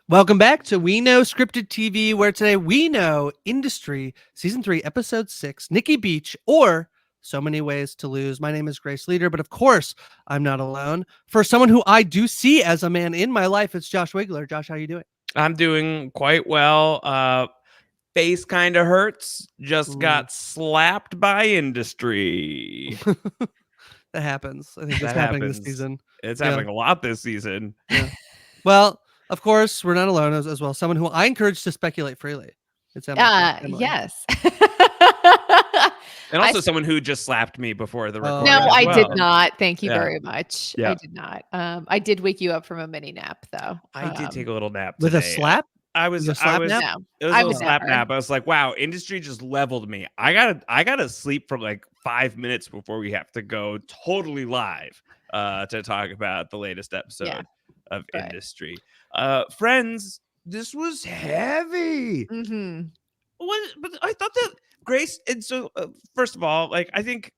Welcome back to We Know Scripted TV, where today we know industry, season 3, episode 6, Nikki Beach, or So Many Ways to Lose. My name is Grace Leeder, but of course, I'm not alone. For someone who I do see as a man in my life, it's Josh Wigler. Josh, how you doing? I'm doing quite well. Face kind of hurts. Just got slapped by industry. That happens. I think that's That happening this happens. season. It's Yeah. happening a lot this season. Yeah. Well, of course, we're not alone as well. Someone who I encourage to speculate freely. It's Emily. Yes. And also someone who just slapped me before the recording. No, as I well. did not. Thank you Yeah. very much. Yeah. I did not. I did wake you up from a mini nap, though. I did take a little nap With a today. slap? I was A slap nap? No, It was I a little would slap never. nap. I was like, wow, industry just leveled me. I gotta sleep for like 5 minutes before we have to go totally live to talk about the latest episode of Right. industry. Friends, this was heavy. Mm-hmm. But I thought that Grace, and so first of all, like I think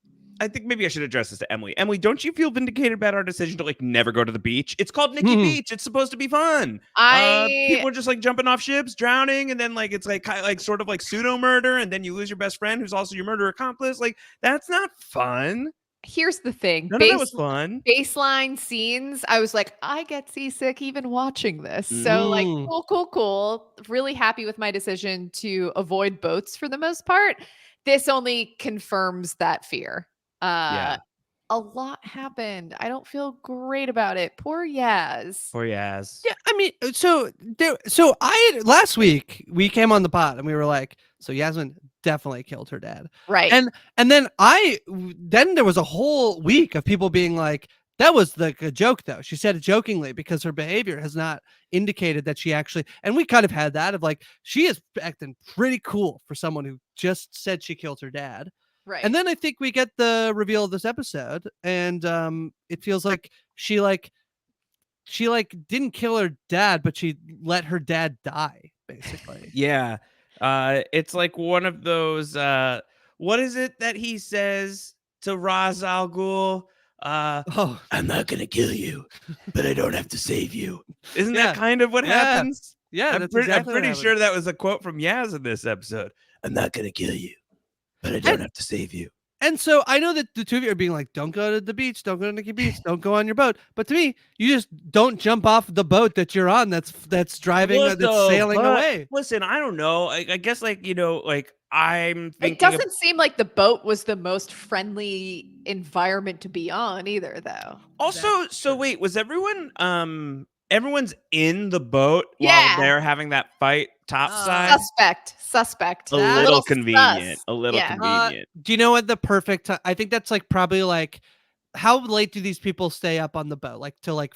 maybe I should address this to Emily. Emily, don't you feel vindicated about our decision to like never go to the beach? It's called Nikki Beach. It's supposed to be fun. People are just like jumping off ships, drowning, and then like it's like kind of like sort of like pseudo murder, and then you lose your best friend who's also your murder accomplice. Like that's not fun. Here's the thing. None of that was fun. Baseline scenes, I was like, I get seasick even watching this. So like, cool. Really happy with my decision to avoid boats for the most part. This only confirms that fear. Yeah. A lot happened. I don't feel great about it. Poor Yaz. Yeah, I mean, so last week we came on the pod and we were like, so Yasmin definitely killed her dad, Right? And then there was a whole week of people being like, that was like a joke though. She said it jokingly because her behavior has not indicated that she actually. And we kind of had that of like, she is acting pretty cool for someone who just said she killed her dad. Right. And then I think we get the reveal of this episode, and it feels like she didn't kill her dad, but she let her dad die, basically. Yeah. It's like one of those what is it that he says to Ra's al Ghul? I'm not gonna kill you, but I don't have to save you. Isn't that kind of what happens? Yeah, I'm that's pretty, exactly I'm pretty sure that was a quote from Yaz in this episode. I'm not gonna kill you, but I don't have to save you. And so I know that the two of you are being like, don't go to the beach, don't go to Nikki Beach, don't go on your boat. But to me, you just don't jump off the boat that you're on that's driving, that's sailing away. Listen, I don't know. I guess like, like I'm thinking it doesn't seem like the boat was the most friendly environment to be on either, though. Also, so wait, was everyone's in the boat while they're having that fight topside? Suspect. A little convenient. A little convenient. Do you know what the perfect time? I think that's like probably like, how late do these people stay up on the boat? Like till like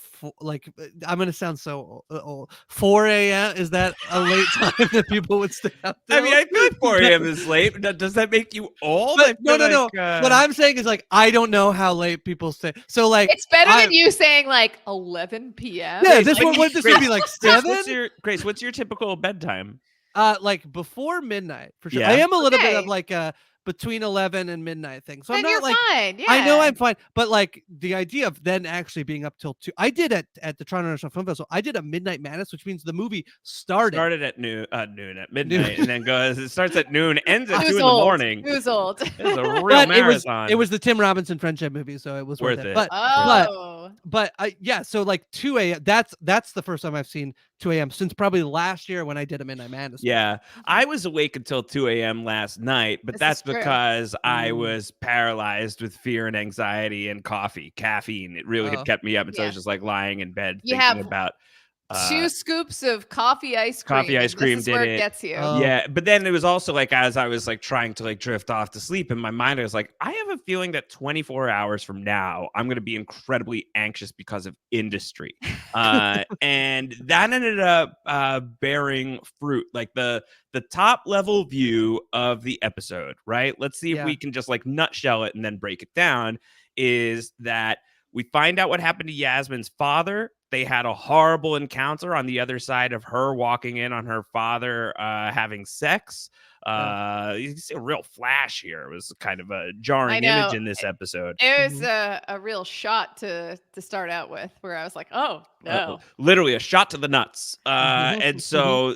I'm gonna sound so old. 4 a.m. Is that a late time that people would stay up till? I mean, I feel like 4 a.m. is late. Does that make you old? No. What I'm saying is like, I don't know how late people stay. So like, it's better than you saying like 11 p.m. Yeah, this would be like 7. Grace, what's your typical bedtime? Like before midnight for sure. Yeah. I am a little bit of like a between 11 and midnight thing. So then I'm not you're like fine. Yeah. I know I'm fine, but like the idea of then actually being up till 2. I did at the Toronto International Film Festival. I did a midnight madness, which means the movie started at noon at midnight, and then goes. It starts at noon, ends at 2 in the old? morning. Who's old? It's a real marathon. It was the Tim Robinson friendship movie, so it was worth it. But yeah, so like 2 a.m. That's the first time I've seen 2 a.m. since probably last year when I did a midnight madness. Yeah, I was awake until 2 a.m. last night, but that's because I was paralyzed with fear and anxiety and caffeine. It really had kept me up, and so I was just like lying in bed thinking about 2 scoops of coffee ice cream. This is where it gets you. Yeah, but then it was also like as I was like trying to like drift off to sleep in my mind, I was like, I have a feeling that 24 hours from now, I'm going to be incredibly anxious because of industry. And that ended up bearing fruit, like the top level view of the episode, right? Let's see if we can just like nutshell it and then break it down. Is that we find out what happened to Yasmin's father. They had a horrible encounter on the other side of her walking in on her father having sex. You see a real flash here. It was kind of a jarring image in this episode. It was a real shot to start out with, where I was like, oh no. Literally a shot to the nuts. And so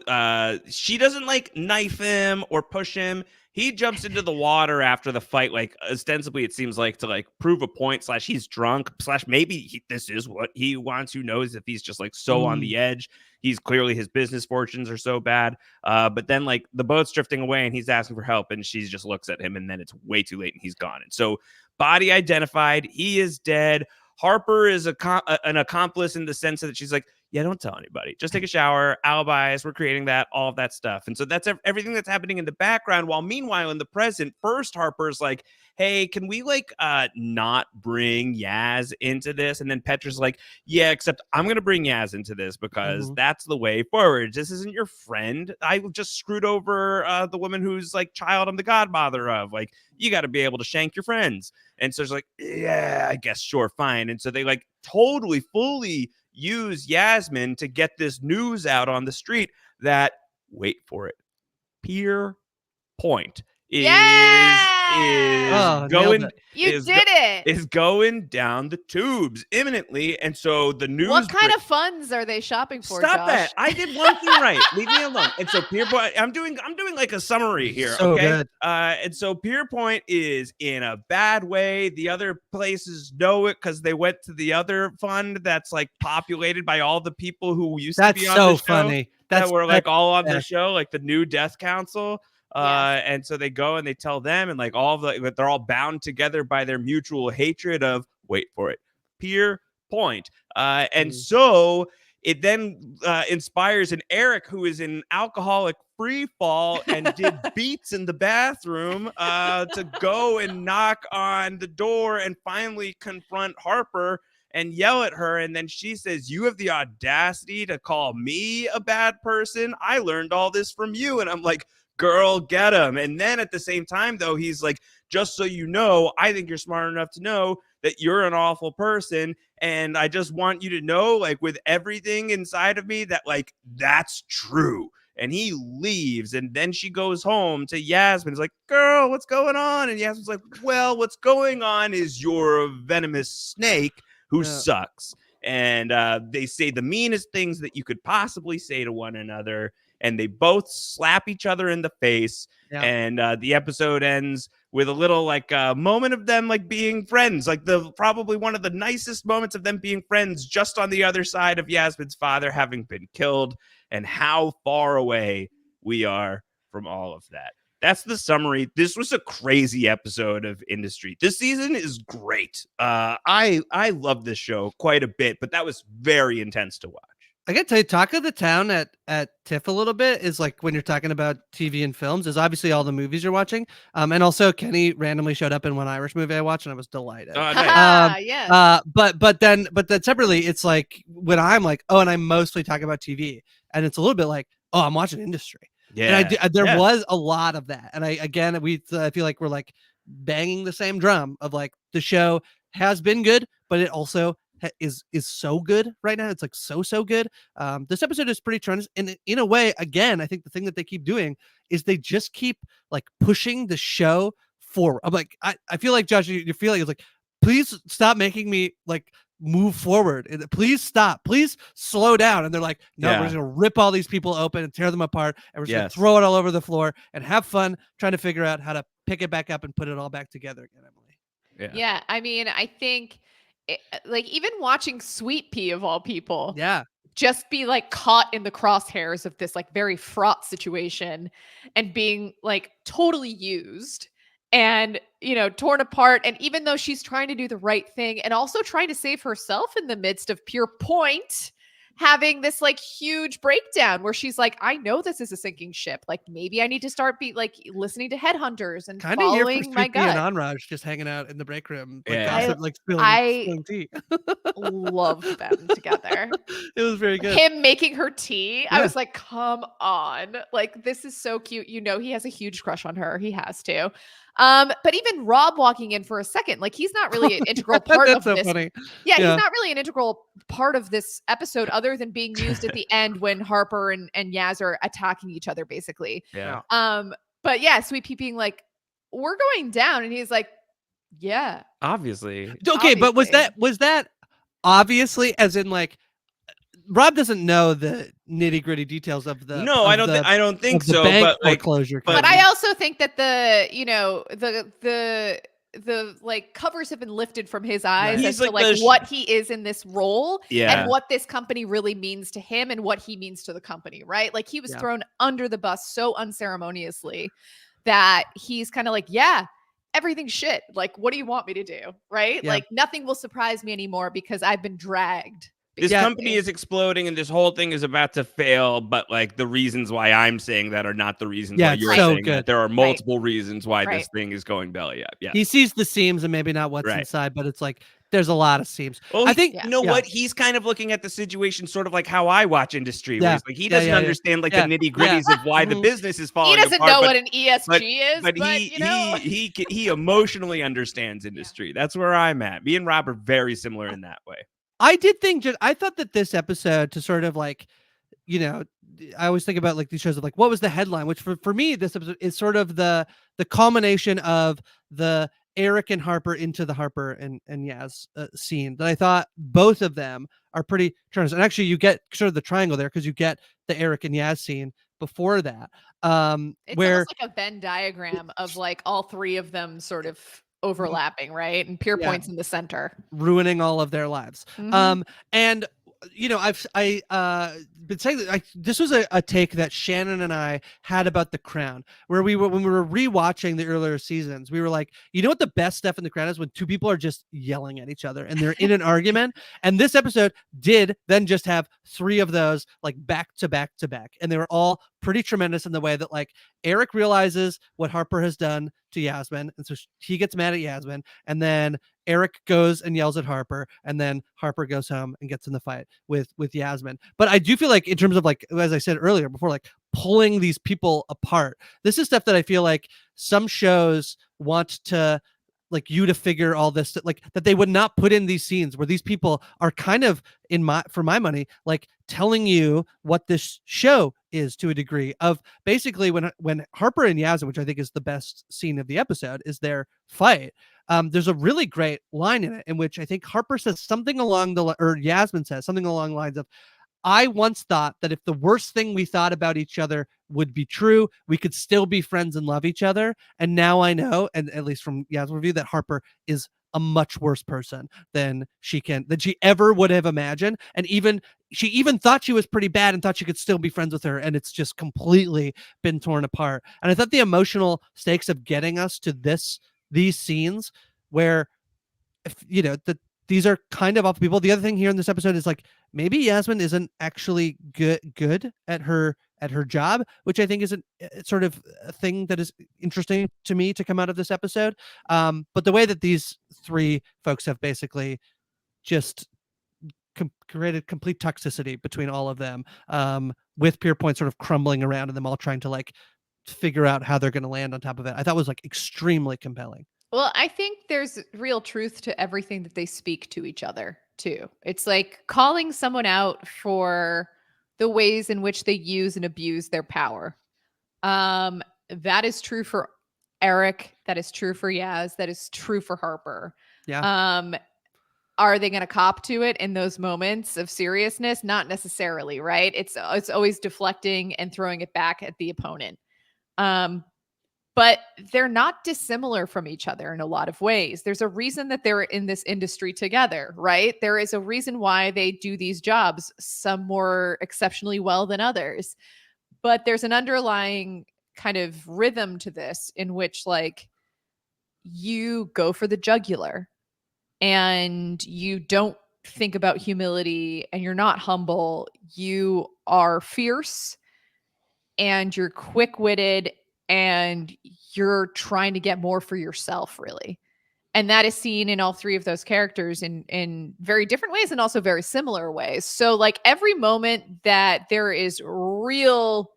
she doesn't like knife him or push him. He jumps into the water after the fight, like ostensibly it seems like to like prove a point / he's drunk / maybe this is what he wants. Who knows if he's just like so on the edge. He's clearly, his business fortunes are so bad. But then like the boat's drifting away and he's asking for help and she just looks at him and then it's way too late and he's gone. And so body identified, he is dead. Harper is an accomplice in the sense that she's like, yeah, don't tell anybody. Just take a shower, alibis, we're creating that, all of that stuff. And so that's everything that's happening in the background. While meanwhile, in the present, first Harper's like, hey, can we like not bring Yaz into this? And then Petra's like, yeah, except I'm going to bring Yaz into this because that's the way forward. This isn't your friend. I just screwed over the woman who's like child I'm the godmother of. Like, you got to be able to shank your friends. And so she's like, yeah, I guess, sure, fine. And so they like totally, fully use Yasmin to get this news out on the street that, wait for it, Pierpoint is going. Is going down the tubes imminently, and so the news. What kind of funds are they shopping for? Stop Josh? that! I did one thing right. Leave me alone. And so Pierpoint, I'm doing like a summary here. So okay, good. And so Pierpoint is in a bad way. The other places know it because they went to the other fund that's like populated by all the people who used to be on the show. Funny. That were like all on the show, like the new Death Council. And so they go and they tell them, and like all of the, they're all bound together by their mutual hatred of, wait for it, Pierpoint. And so it then inspires an Eric who is in alcoholic free fall and did beats in the bathroom to go and knock on the door and finally confront Harper and yell at her. And then she says, you have the audacity to call me a bad person? I learned all this from you. And I'm like, girl, get him. And then at the same time, though, he's like, just so you know, I think you're smart enough to know that you're an awful person. And I just want you to know, like, with everything inside of me, that, like, that's true. And he leaves. And then she goes home to Yasmin. He's like, girl, what's going on? And Yasmin's like, well, what's going on is you're a venomous snake who sucks. And they say the meanest things that you could possibly say to one another. And they both slap each other in the face. Yeah. And the episode ends with a little like moment of them like being friends, like the probably one of the nicest moments of them being friends, just on the other side of Yasmin's father having been killed, and how far away we are from all of that. That's the summary. This was a crazy episode of Industry. This season is great. I love this show quite a bit, but that was very intense to watch. I gotta tell you, Talk of the Town at TIFF a little bit is like when you're talking about TV and films, is obviously all the movies you're watching. And also Kenny randomly showed up in one Irish movie I watched and I was delighted. Oh, nice. Yeah. But then separately, it's like when I'm like, oh, and I'm mostly talking about TV, and it's a little bit like, oh, I'm watching Industry. Yeah. And there was a lot of that. And I feel like we're like banging the same drum of like the show has been good, but it also is so good right now. It's like so good. This episode is pretty tremendous, and in a way, again, I think the thing that they keep doing is they just keep like pushing the show forward. I'm like, I feel like, Josh, you're feeling it's like, please stop making me like move forward. Please stop. Please slow down. And they're like, no, we're just gonna rip all these people open and tear them apart, and we're just gonna throw it all over the floor and have fun trying to figure out how to pick it back up and put it all back together again, Emily. Yeah. I mean, I think like even watching Sweet Pea of all people, just be like caught in the crosshairs of this like very fraught situation and being like totally used and, you know, torn apart. And even though she's trying to do the right thing and also trying to save herself in the midst of Pierpoint having this like huge breakdown where she's like, I know this is a sinking ship. Like maybe I need to start listening to headhunters and kind following my gut. And Anraj just hanging out in the break room, like spilling tea. Love them together. It was very good. Him making her tea. I was like, come on. Like, this is so cute. You know, he has a huge crush on her. He has to. But even Rob walking in for a second, like he's not really an integral part of this. Funny. Yeah, he's not really an integral part of this episode other than being used at the end when Harper and Yaz are attacking each other, basically. Yeah. But yeah, Sweet Pea being like, we're going down. And he's like, yeah. Obviously. Okay, but was that obviously, as in like, Rob doesn't know the nitty gritty details of the No, I don't think the so. bank But like, foreclosure. But case. I also think that the like covers have been lifted from his eyes He's as to like like what he is in this role and what this company really means to him and what he means to the company, right? Like he was thrown under the bus so unceremoniously that he's kind of like, yeah, everything's shit. Like, what do you want me to do? Right? Yeah. Like nothing will surprise me anymore because I've been dragged. This company is exploding and this whole thing is about to fail, but like the reasons why I'm saying that are not the reasons why you're saying that. There are multiple reasons why this thing is going belly up. Yeah. He sees the seams and maybe not what's inside, but it's like there's a lot of seams. Well, I think you know what? He's kind of looking at the situation sort of like how I watch industry. Where he's like he doesn't understand like the nitty-gritties of why the business is falling apart. He doesn't know what an ESG is, but he emotionally understands industry. That's where I'm at. Me and Rob are very similar in that way. I did think I thought that this episode, to sort of like, you know, I always think about like these shows of like, what was the headline? Which for me, this episode is sort of the culmination of the Eric and Harper into the Harper and Yaz scene that I thought both of them are pretty tremendous. And actually you get sort of the triangle there because you get the Eric and Yaz scene before that. It's where almost like a Venn diagram of like all three of them sort of overlapping, right? And Pierpoint's in the center, ruining all of their lives. And you know, I've been saying that this was a take that Shannon and I had about The Crown, where when we were rewatching the earlier seasons, we were like, you know what the best stuff in The Crown is? When two people are just yelling at each other and they're in an argument. And this episode did then just have three of those like back to back to back, and they were all pretty tremendous in the way that like Eric realizes what Harper has done to Yasmin, and so he gets mad at Yasmin, and then Eric goes and yells at Harper, and then Harper goes home and gets in the fight with Yasmin. But I do feel like in terms of like, as I said earlier before, like pulling these people apart, this is stuff that I feel like some shows want to like you to figure all this, like that they would not put in these scenes where these people are kind of for my money, like telling you what this show is to a degree of basically when Harper and Yasin, which I think is the best scene of the episode, is their fight. There's a really great line in it in which I think Harper says something or Yasmin says something along the lines of, I once thought that if the worst thing we thought about each other would be true, we could still be friends and love each other. And now I know, and at least from Yasmin's review, that Harper is a much worse person than she ever would have imagined. And she even thought she was pretty bad and thought she could still be friends with her. And it's just completely been torn apart. And I thought the emotional stakes of getting us to these scenes where, you know, these are kind of awful people. The other thing here in this episode is like, maybe Yasmin isn't actually good at her job, which I think is sort of a thing that is interesting to me to come out of this episode. But the way that these three folks have basically just created complete toxicity between all of them, with Pierpoint sort of crumbling around and them all trying to like figure out how they're going to land on top of it, I thought was like extremely compelling. Well, I think there's real truth to everything that they speak to each other too. It's like calling someone out for the ways in which they use and abuse their power. That is true for Eric. That is true for Yaz. That is true for Harper. Yeah. Are they going to cop to it in those moments of seriousness? Not necessarily, right? It's always deflecting and throwing it back at the opponent. But they're not dissimilar from each other in a lot of ways. There's a reason that they're in this industry together, right? There is a reason why they do these jobs, some more exceptionally well than others. But there's an underlying kind of rhythm to this in which like you go for the jugular and you don't think about humility and you're not humble. You are fierce and you're quick-witted and you're trying to get more for yourself, really. And that is seen in all three of those characters in very different ways and also very similar ways. So like every moment that there is real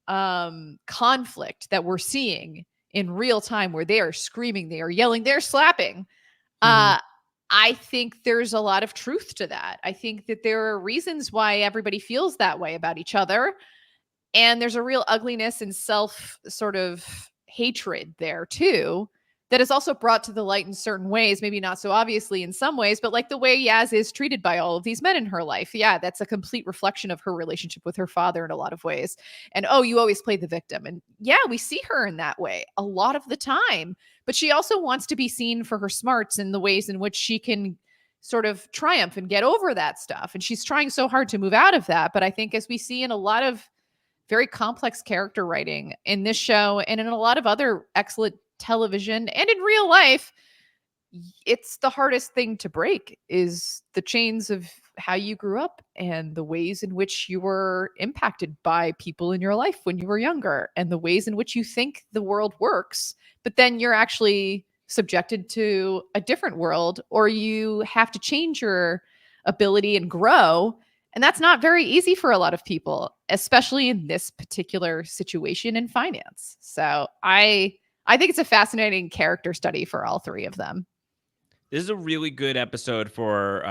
conflict that we're seeing in real time where they are screaming, they are yelling, they're slapping, I think there's a lot of truth to that. I think that there are reasons why everybody feels that way about each other. And there's a real ugliness and self sort of hatred there too, that is also brought to the light in certain ways, maybe not so obviously in some ways, but like the way Yaz is treated by all of these men in her life. Yeah, that's a complete reflection of her relationship with her father in a lot of ways. And oh, you always play the victim. And yeah, we see her in that way a lot of the time, but she also wants to be seen for her smarts and the ways in which she can sort of triumph and get over that stuff. And she's trying so hard to move out of that. But I think, as we see in a lot of very complex character writing in this show and in a lot of other excellent television and in real life, it's the hardest thing to break, is the chains of how you grew up and the ways in which you were impacted by people in your life when you were younger and the ways in which you think the world works, but then you're actually subjected to a different world, or you have to change your ability and grow. And that's not very easy for a lot of people, especially in this particular situation in finance. So I think it's a fascinating character study for all three of them. This is a really good episode for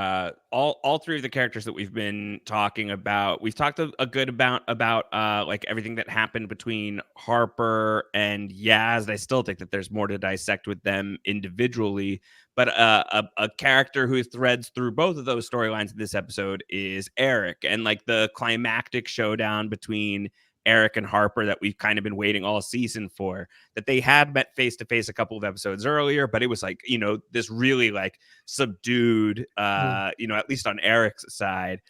all three of the characters that we've been talking about. We've talked a good amount about like everything that happened between Harper and Yaz. And I still think that there's more to dissect with them individually. But a character who threads through both of those storylines in this episode is Eric, and like the climactic showdown between Eric and Harper that we've kind of been waiting all season for, that they had met face to face a couple of episodes earlier, but it was like, you know, this really like subdued, you know, at least on Eric's side,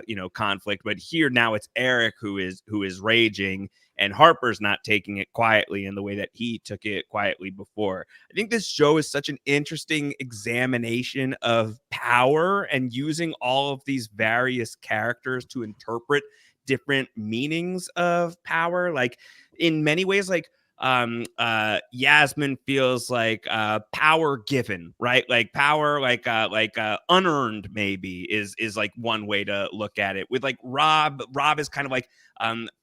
you know, conflict. But here now it's Eric who is raging, and Harper's not taking it quietly in the way that he took it quietly before. I think this show is such an interesting examination of power and using all of these various characters to interpret different meanings of power. Like in many ways, like Yasmin feels like power given, right? Like power, like unearned maybe is like one way to look at it. With like Rob is kind of like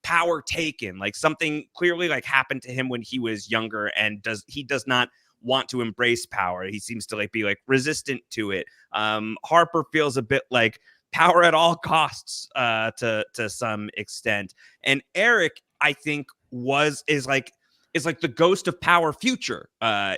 power taken, like something clearly like happened to him when he was younger, and does not want to embrace power. He seems to like be like resistant to it. Harper feels a bit like power at all costs to some extent. And Eric, I think, is like the ghost of power future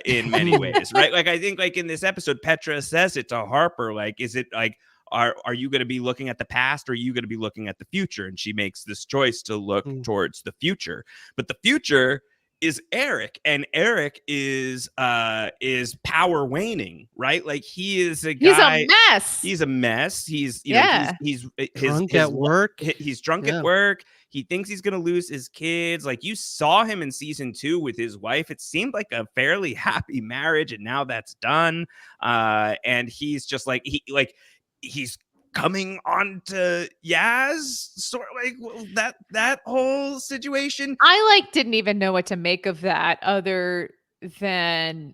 in many ways, right? Like I think like in this episode, Petra says it to Harper, like, is it like, are you going to be looking at the past, or are you going to be looking at the future? And she makes this choice to look towards the future. But the future is Eric, and Eric is power waning, right? Like he is a guy. He's a mess. He's a mess. He's you know he's drunk at work. He's drunk at work. He thinks he's gonna lose his kids. Like you saw him in season 2 with his wife. It seemed like a fairly happy marriage, and now that's done. And he's just like he's coming on to Yaz, sort of like that whole situation. I like didn't even know what to make of that, other than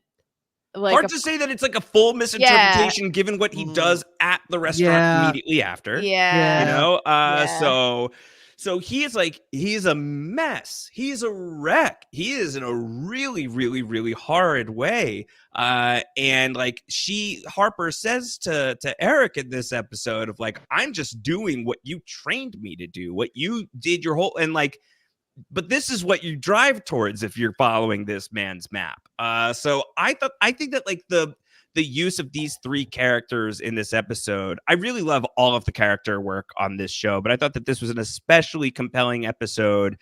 like hard to say that it's like a full misinterpretation given what he does at the restaurant immediately after. You know, so he is like, he's a mess. He's a wreck. He is in a really, really, really horrid way. And like Harper says to Eric in this episode of like, I'm just doing what you trained me to do, what you did your whole, and like, but this is what you drive towards if you're following this man's map. So I think that like the use of these three characters in this episode, I really love all of the character work on this show, but I thought that this was an especially compelling episode,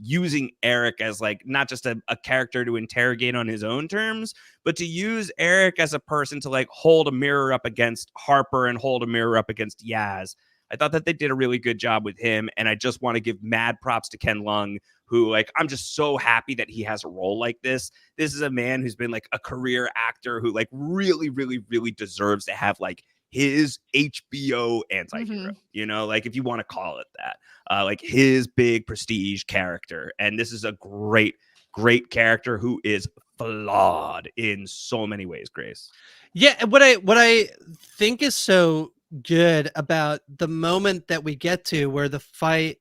using Eric as like not just a character to interrogate on his own terms, but to use Eric as a person to like hold a mirror up against Harper and hold a mirror up against Yaz. I thought that they did a really good job with him, and I just want to give mad props to Ken Lung, who like, I'm just so happy that he has a role like this. This is a man who's been like a career actor who like really, really, really deserves to have like his HBO anti-hero, you know, like if you want to call it that, like his big prestige character. And this is a great, great character who is flawed in so many ways, Grace. Yeah, what I think is so good about the moment that we get to where the fight,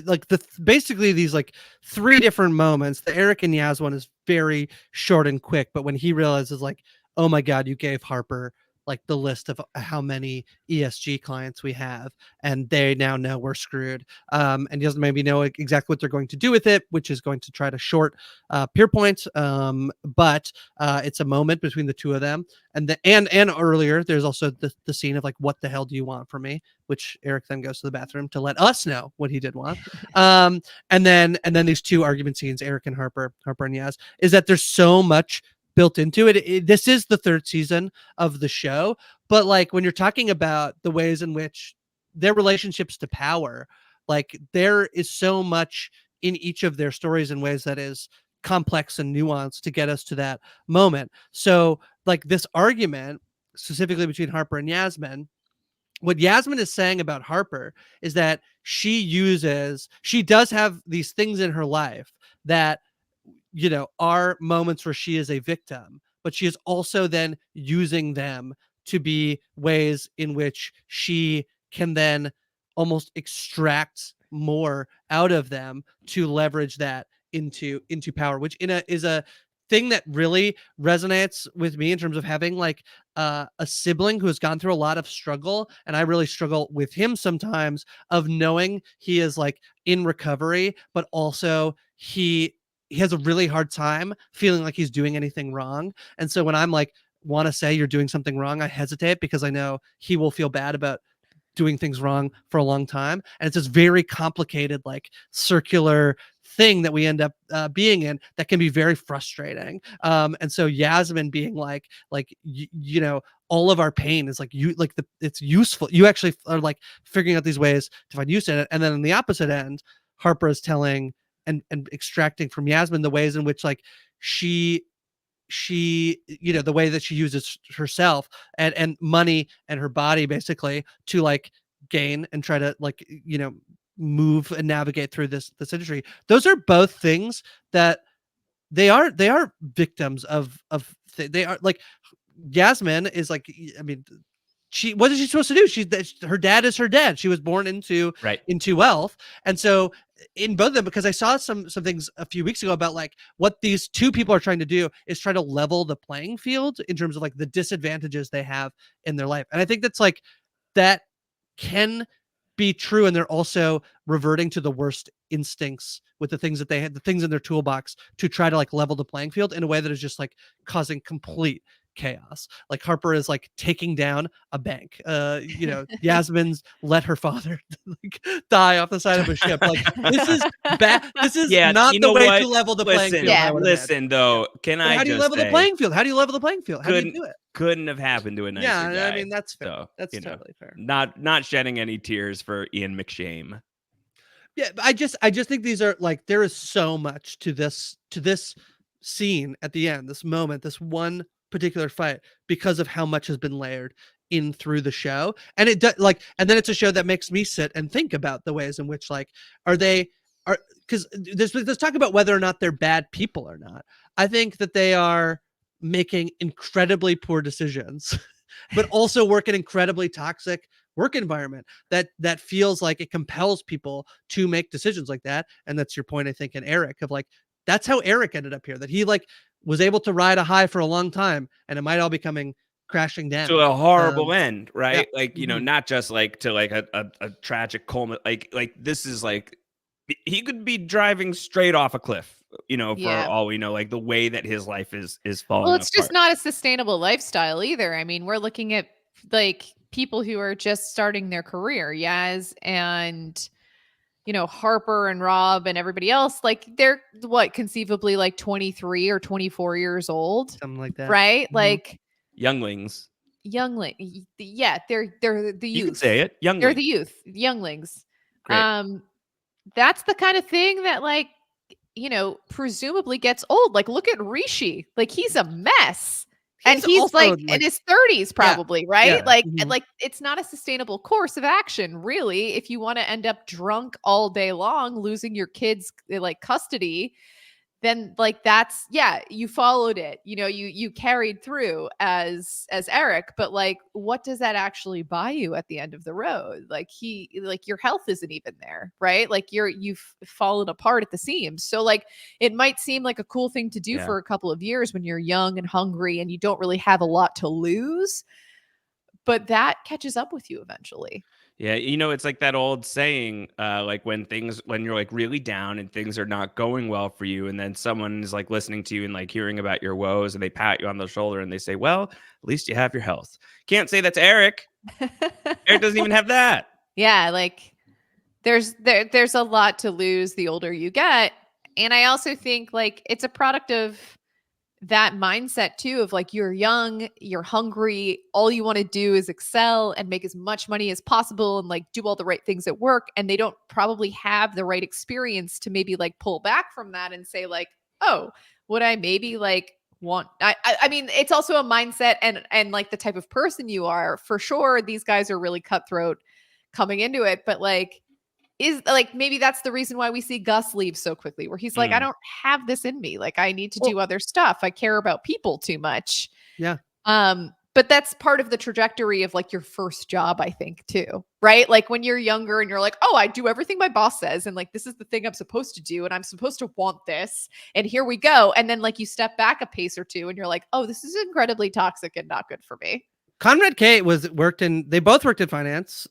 like basically these like three different moments. The Eric and Yaz one is very short and quick, but when he realizes like, oh my God, you gave Harper like the list of how many ESG clients we have, and they now know we're screwed. And he doesn't maybe know exactly what they're going to do with it, which is going to try to short Pierpoint. But it's a moment between the two of them, and earlier there's also the scene of like, what the hell do you want from me? Which Eric then goes to the bathroom to let us know what he did want. And then these two argument scenes, Eric and Harper and Yaz, is that there's so much built into it. This is the third season of the show, but like when you're talking about the ways in which their relationships to power, like there is so much in each of their stories in ways that is complex and nuanced to get us to that moment. So like this argument specifically between Harper and Yasmin, what Yasmin is saying about Harper is that she does have these things in her life that, you know, are moments where she is a victim, but she is also then using them to be ways in which she can then almost extract more out of them to leverage that into power, which is a thing that really resonates with me in terms of having like a sibling who has gone through a lot of struggle, and I really struggle with him sometimes, of knowing he is like in recovery, but also he has a really hard time feeling like he's doing anything wrong. And so when I'm like, want to say you're doing something wrong, I hesitate because I know he will feel bad about doing things wrong for a long time. And it's this very complicated, like circular thing that we end up being in that can be very frustrating. And so Yasmin being like, you know, all of our pain is like it's useful. You actually are like figuring out these ways to find use in it. And then on the opposite end, Harper is telling and extracting from Yasmin the ways in which like she, you know, the way that she uses herself and money and her body basically to like gain and try to like, you know, move and navigate through this industry. Those are both things that they are victims of they are like, Yasmin is like, I mean, what is she supposed to do? Her dad is her dad. She was born into wealth. And so in both of them, because I saw some things a few weeks ago about like what these two people are trying to do is try to level the playing field in terms of like the disadvantages they have in their life. And I think that's like, that can be true, and they're also reverting to the worst instincts with the things that they had, the things in their toolbox to try to like level the playing field in a way that is just like causing complete chaos. Like Harper is like taking down a bank. You know, Yasmin's let her father like die off the side of a ship. Like this is bad. This is not the way to level the playing field. Yeah. Listen, though, can I? How do you level the playing field? How do you level the playing field? How do you do it? Couldn't have happened to a nicer guy. Yeah, I mean that's fair. So, that's totally fair. Not shedding any tears for Ian McShame. Yeah, I just think these are like, there is so much to this scene at the end, this moment, this one particular fight, because of how much has been layered in through the show. And it does like, and then it's a show that makes me sit and think about the ways in which like, because there's talk about whether or not they're bad people or not. I think that they are making incredibly poor decisions, but also work an incredibly toxic work environment that feels like it compels people to make decisions like that. And that's your point, I think, in Eric, of like, that's how Eric ended up here, that he like was able to ride a high for a long time, and it might all be coming crashing down to a horrible end, right? Yeah. Like, you know, not just like to like a tragic culmination. Like this is like, he could be driving straight off a cliff, you know, for all we know, like the way that his life is falling Well, it's apart. just not a sustainable lifestyle either. I mean, we're looking at like people who are just starting their career, Yaz and, you know, Harper and Rob and everybody else, like they're conceivably like 23 or 24 years old, something like that, right? Like younglings. Yeah, they're the youth. You can say it, younglings. They're the youth, younglings. Great. That's the kind of thing that, like, you know, presumably gets old. Like, look at Rishi. Like, he's a mess. And he's like in his 30s, probably, right? Yeah. Like it's not a sustainable course of action, really. If you want to end up drunk all day long, losing your kids like custody, then like that's, you followed it, you know, you carried through as Eric, but like, what does that actually buy you at the end of the road? Like your health isn't even there, right? Like you've fallen apart at the seams. So like, it might seem like a cool thing to do for a couple of years when you're young and hungry and you don't really have a lot to lose. but that catches up with you eventually. Yeah, it's like that old saying, like when you're like really down and things are not going well for you, and then someone is like listening to you and like hearing about your woes, and they pat you on the shoulder and they say, "Well, at least you have your health." Can't say that's Eric. Eric doesn't even have that. Yeah, like there's a lot to lose the older you get. And I also think like it's a product of that mindset too, of like you're young, you're hungry, all you want to do is excel and make as much money as possible and like do all the right things at work, and they don't probably have the right experience to maybe like pull back from that and say like, oh, would I maybe like want I mean, it's also a mindset and like the type of person you are. For sure these guys are really cutthroat coming into it, but like is like maybe that's the reason why we see Gus leave so quickly, where he's like, I don't have this in me. Like I need to do other stuff. I care about people too much. Yeah. But that's part of the trajectory of like your first job, I think, too. Right? Like when you're younger and you're like, oh, I do everything my boss says, and like this is the thing I'm supposed to do, and I'm supposed to want this, and here we go. And then like you step back a pace or two and you're like, oh, this is incredibly toxic and not good for me. Conrad K they both worked in finance.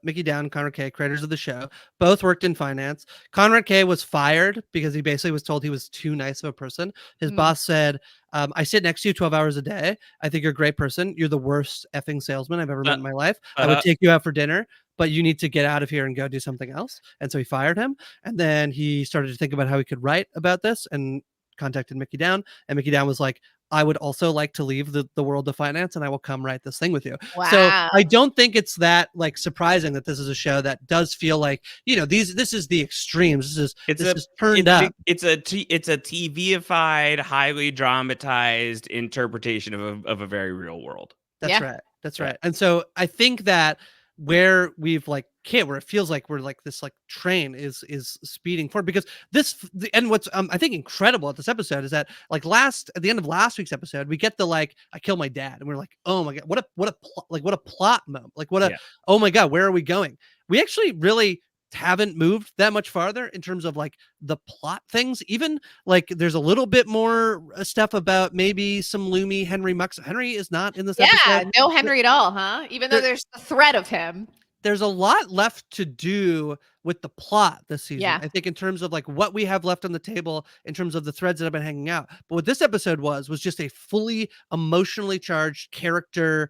Mickey Down, Conrad K, creators of the show, both worked in finance. Conrad K was fired because he basically was told he was too nice of a person. His boss said, I sit next to you 12 hours a day. I think you're a great person. You're the worst effing salesman I've ever met in my life. I would take you out for dinner, but you need to get out of here and go do something else. And so he fired him. And then he started to think about how he could write about this and contacted Mickey Down. And Mickey Down was like, I would also like to leave the world of finance, and I will come write this thing with you. Wow. So I don't think it's that like surprising that this is a show that does feel like, this is the extremes. This is turned up. It's a TV-ified, highly dramatized interpretation of a very real world. That's right. That's right. And so I think that where we've like where it feels like we're like this like train is speeding forward, because and what's I think incredible at this episode is that like at the end of last week's episode we get the like I kill my dad, and we're like, oh my god, what a plot moment, like oh my god, where are we going? We actually really haven't moved that much farther in terms of like the plot things. Even like there's a little bit more stuff about maybe some Loomy Henry Mux. Henry is not in this episode. No Henry at all, huh? Even though there's the threat of him. There's a lot left to do with the plot this season. Yeah. I think in terms of like what we have left on the table in terms of the threads that have been hanging out. But what this episode was just a fully emotionally charged character,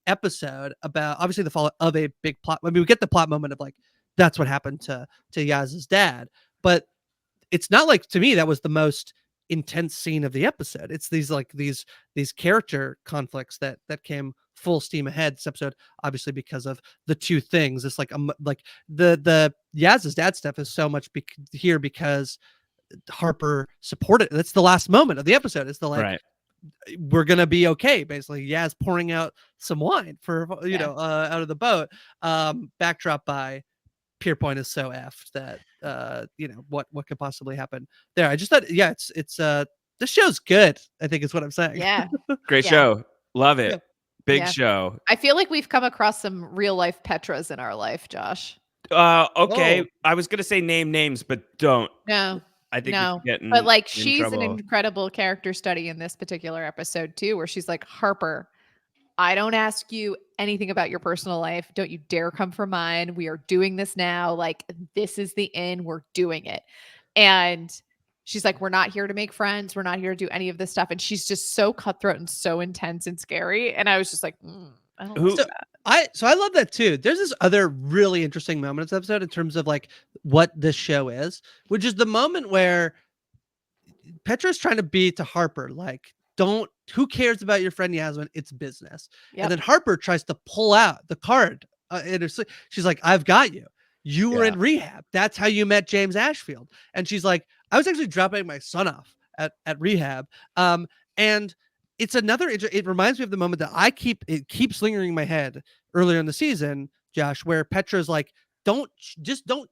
episode about obviously the fallout of a big plot. I mean, we get the plot moment of like, that's what happened to Yaz's dad. But it's not like, to me, that was the most intense scene of the episode. It's these character conflicts that came full steam ahead this episode, obviously because of the two things. It's like the Yaz's dad stuff is so much here because Harper supported. That's the last moment of the episode. It's the like, right, we're gonna be okay. Basically, Yaz pouring out some wine for out of the boat. Backdrop by Pierpoint is so effed that what could possibly happen there. I just thought, it's this show's good, I think is what I'm saying. Yeah. Great show. Love it. Yeah. Big show. I feel like we've come across some real life Petras in our life, Josh. Okay. Whoa. I was gonna say name names, but don't. No. I think but like she's trouble. an incredible character study in this particular episode too, where she's like, Harper, I don't ask you anything about your personal life. Don't you dare come for mine. We are doing this now. Like, this is the end. We're doing it. And she's like, we're not here to make friends. We're not here to do any of this stuff. And she's just so cutthroat and so intense and scary. And I was just like, I don't like that. So I love that too. There's this other really interesting moment in this episode in terms of like what this show is, which is the moment where Petra's trying to be to Harper, like, who cares about your friend Yasmin? It's business. Yep. And then Harper tries to pull out the card. She's like, I've got you. You were in rehab. That's how you met James Ashfield. And she's like, I was actually dropping my son off at rehab. And it's it reminds me of the moment that it keeps lingering in my head earlier in the season, Josh, where Petra's like, don't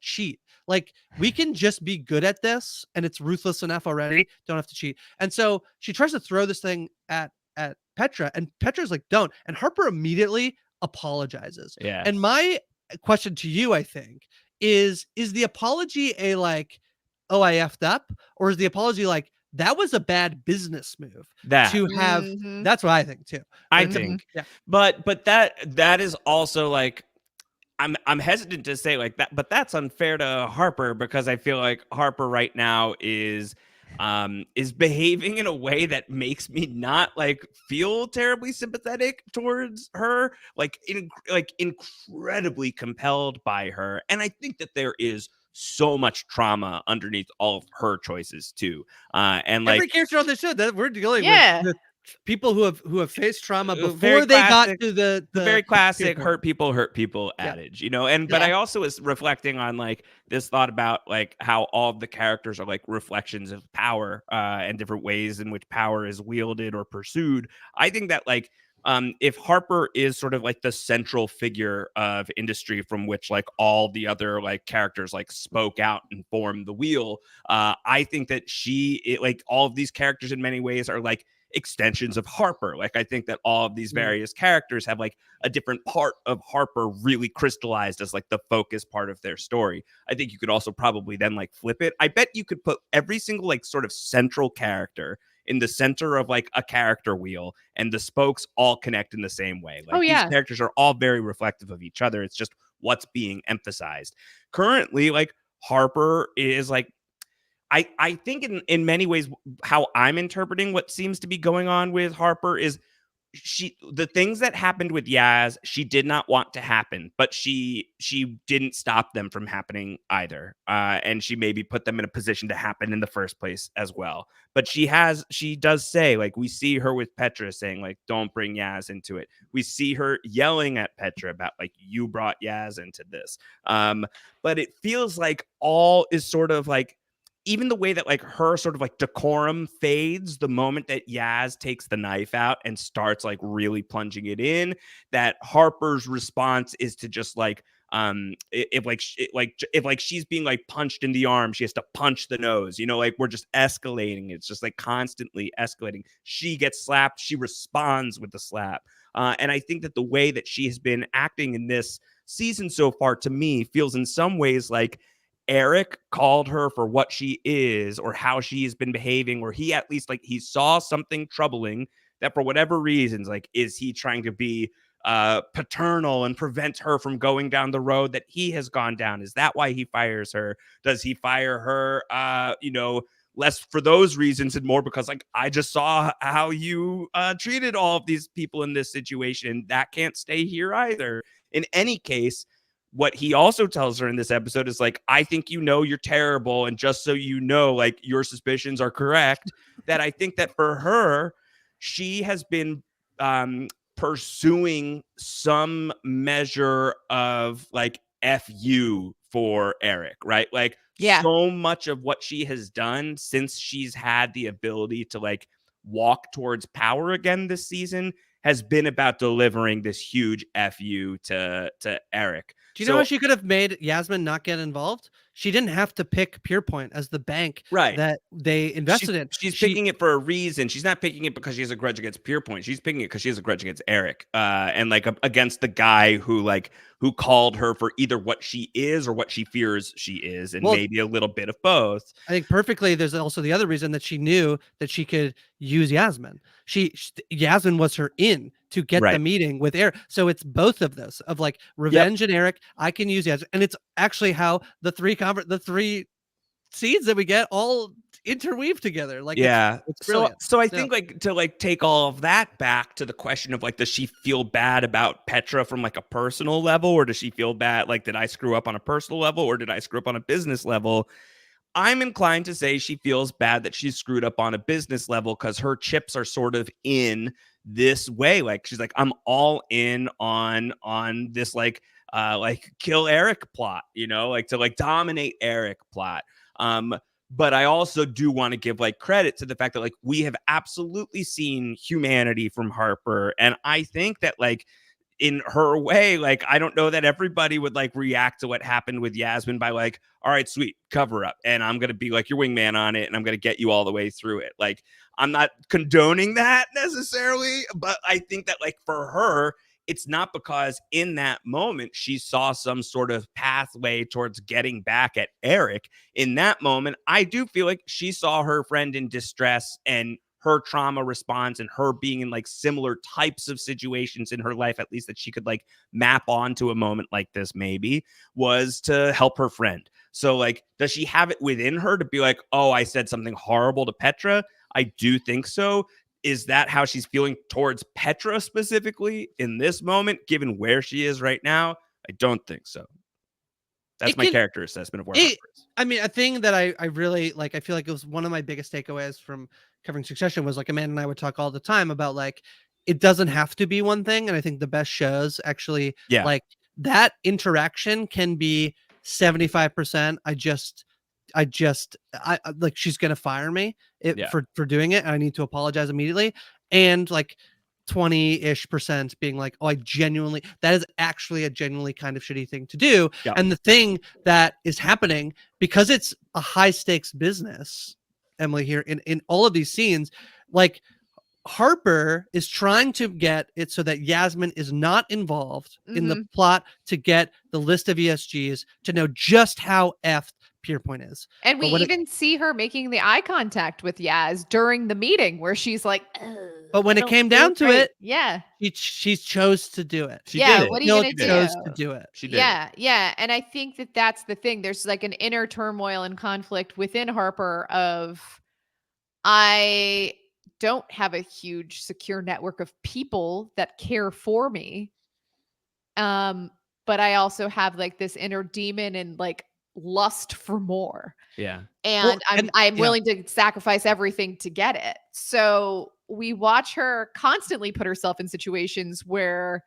cheat. Like, we can just be good at this, and it's ruthless enough already. Don't have to cheat. And so she tries to throw this thing at Petra, and Petra's like, don't. And Harper immediately apologizes. Yeah. And my question to you, I think, is the apology a like, oh, I effed up? Or is the apology like, that was a bad business move That to have. Mhm. That's what I think too. I It's a- think, yeah. but that is also like I'm hesitant to say like that, but that's unfair to Harper because I feel like Harper right now is behaving in a way that makes me not like feel terribly sympathetic towards her, like incredibly compelled by her. And I think that there is so much trauma underneath all of her choices too. And Every like character on the show that we're dealing Yeah. with people who have faced trauma very before they got classic to the very classic Pierpoint. hurt people Yeah. adage, and but Yeah. I also was reflecting on like this thought about like how all of the characters are like reflections of power and different ways in which power is wielded or pursued. I think that like if Harper is sort of like the central figure of industry from which like all the other like characters like spoke out and formed the wheel, I think that like all of these characters in many ways are like extensions of Harper. Like I think that all of these various characters have like a different part of Harper really crystallized as like the focus part of their story. I think you could also probably then like flip it. I bet you could put every single like sort of central character in the center of like a character wheel and the spokes all connect in the same way. Oh, Like these yeah. characters are all very reflective of each other. It's just what's being emphasized. Currently, like Harper is like I think in many ways how I'm interpreting what seems to be going on with Harper is the things that happened with Yaz, she did not want to happen, but she didn't stop them from happening either. And she maybe put them in a position to happen in the first place as well. But she does say, like, we see her with Petra saying, like, don't bring Yaz into it. We see her yelling at Petra about like, you brought Yaz into this. But it feels like all is sort of like even the way that like her sort of like decorum fades the moment that Yaz takes the knife out and starts like really plunging it in, that Harper's response is to just like if she's being like punched in the arm, she has to punch the nose, like we're just escalating. It's just like constantly escalating. She gets slapped, she responds with the slap. And I think that the way that she has been acting in this season so far to me feels in some ways like Eric called her for what she is or how she has been behaving, or he at least like he saw something troubling that for whatever reasons, like, is he trying to be paternal and prevent her from going down the road that he has gone down? Is that why he fires her? Does he fire her less for those reasons and more because like I just saw how you treated all of these people in this situation? That can't stay here either. In any case, what he also tells her in this episode is like, I think you're terrible, and just so you know, like your suspicions are correct. That I think that for her, she has been pursuing some measure of like fu for Eric, right? Like Yeah. so much of what she has done since she's had the ability to like walk towards power again this season has been about delivering this huge fu to Eric. Do you know how she could have made Yasmin not get involved? She didn't have to pick Pierpoint as the bank Right. that they invested in. She's picking it for a reason. She's not picking it because she has a grudge against Pierpoint. She's picking it because she has a grudge against Eric, and like against the guy who called her for either what she is or what she fears she is, and maybe a little bit of both. I think perfectly. There's also the other reason that she knew that she could use Yasmin. Yasmin was her in to get the meeting with Eric. So it's both of those of like revenge and Eric. I can use Yasmin, and it's actually how the three seeds that we get all interweave together. Like it's brilliant. So I think like to like take all of that back to the question of like, does she feel bad about Petra from like a personal level, or does she feel bad like, did I screw up on a personal level, or did I screw up on a business level? I'm inclined to say she feels bad that she's screwed up on a business level because her chips are sort of in this way. Like she's like, I'm all in on this like kill Eric plot, like to like dominate Eric plot. But I also do want to give like credit to the fact that like we have absolutely seen humanity from Harper, and I think that like in her way, like I don't know that everybody would like react to what happened with Yasmin by like, all right, sweet, cover up, and I'm gonna be like your wingman on it, and I'm gonna get you all the way through it. Like I'm not condoning that necessarily, but I think that like for her, it's not because in that moment she saw some sort of pathway towards getting back at Eric. In that moment, I do feel like she saw her friend in distress, and her trauma response and her being in like similar types of situations in her life, at least that she could like map onto a moment like this, maybe was to help her friend. So like, does she have it within her to be like, oh, I said something horrible to Petra? I do think so. Is that how she's feeling towards Petra specifically in this moment, given where she is right now? I don't think so. That's my character assessment of where Harper is. I mean, a thing that I really like, I feel like it was one of my biggest takeaways from covering Succession was like Amanda and I would talk all the time about like, it doesn't have to be one thing. And I think the best shows actually like that interaction can be 75%. I like, she's going to fire me for doing it. And I need to apologize immediately. And like 20-ish% being like, oh, that is actually a genuinely kind of shitty thing to do. And the thing that is happening, because it's a high stakes business, Emily, here in all of these scenes, like Harper is trying to get it so that Yasmin is not involved in the plot to get the list of ESGs to know just how effed Pierpoint is. And we even see her making the eye contact with Yaz during the meeting where she's like, but when it came down to it, she chose to do it. What are you going to chose to do it. She did. Yeah. And I think that that's the thing. There's like an inner turmoil and conflict within Harper of, I don't have a huge secure network of people that care for me. But I also have like this inner demon and like lust for more. Yeah. And I'm willing to sacrifice everything to get it. So we watch her constantly put herself in situations where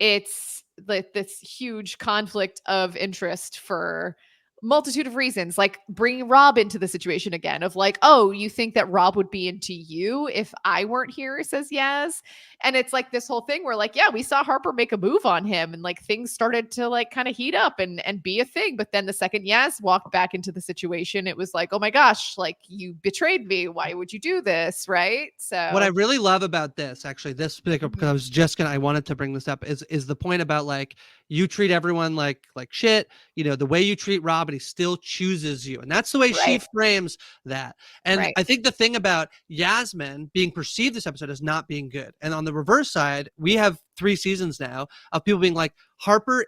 it's like this huge conflict of interest for multitude of reasons, like bringing Rob into the situation again of like, oh, you think that Rob would be into you if I weren't here, says Yaz. And it's like this whole thing where like, yeah, we saw Harper make a move on him and like things started to like kind of heat up and be a thing. But then the second Yaz walked back into the situation, it was like, oh my gosh, like you betrayed me. Why would you do this? Right. So what I really love about this, actually, this particular, because I wanted to bring this up, is the point about like, you treat everyone like shit, you know, the way you treat Rob, and he still chooses you. And that's the way she frames that. And I think the thing about Yasmin being perceived this episode as not being good. And on the reverse side, we have 3 seasons now of people being like, Harper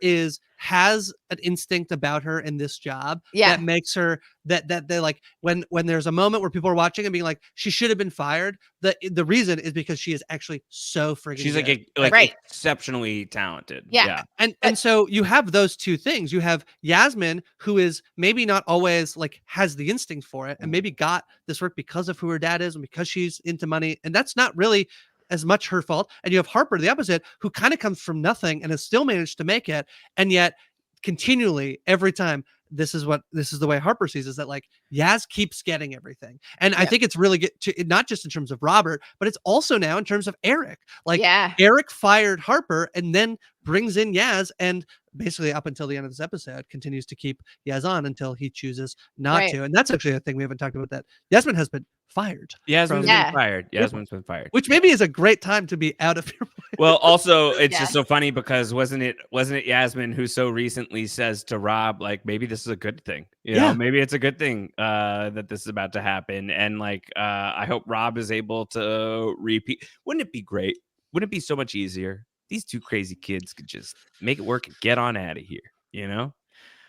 has an instinct about her in this job that makes her that they like when there's a moment where people are watching and being like, she should have been fired. The reason is because she is actually so freaking she's good. like exceptionally talented. Yeah. And so you have those two things. You have Yasmin, who is maybe not always like has the instinct for it and maybe got this work because of who her dad is and because she's into money. And that's not really as much her fault. And you have Harper, the opposite, who kind of comes from nothing and has still managed to make it. And yet continually every time, this is the way Harper sees, is that like Yaz keeps getting everything. And I think it's really good to not just in terms of Robert, but it's also now in terms of Eric. Like Eric fired Harper and then brings in Yaz, and basically up until the end of this episode continues to keep Yaz on until he chooses not to. And that's actually a thing we haven't talked about, that Yasmin has been fired. Yasmin's been fired. Yasmin's been fired. Which maybe is a great time to be out of your mind. Well, also it's just so funny because wasn't it Yasmin who so recently says to Rob, like, maybe this is a good thing. You know, maybe it's a good thing that this is about to happen. And like I hope Rob is able to repeat. Wouldn't it be great? Wouldn't it be so much easier? These 2 crazy kids could just make it work and get on out of here, you know?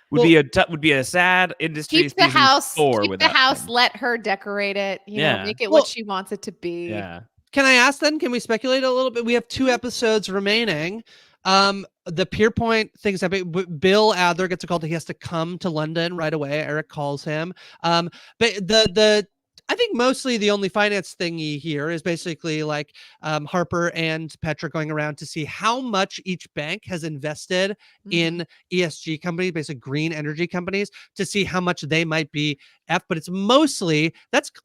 Would be a sad industry. Keep the house. Keep the house. Let her decorate it. You know, make it what she wants it to be. Yeah. Can I ask then? Can we speculate a little bit? We have 2 episodes remaining. The Pierpoint things happen. Bill Adler gets a call that he has to come to London right away. Eric calls him. But I think mostly the only finance thingy here is basically like Harper and Petra going around to see how much each bank has invested in ESG companies, basically green energy companies, to see how much they might be F. But that's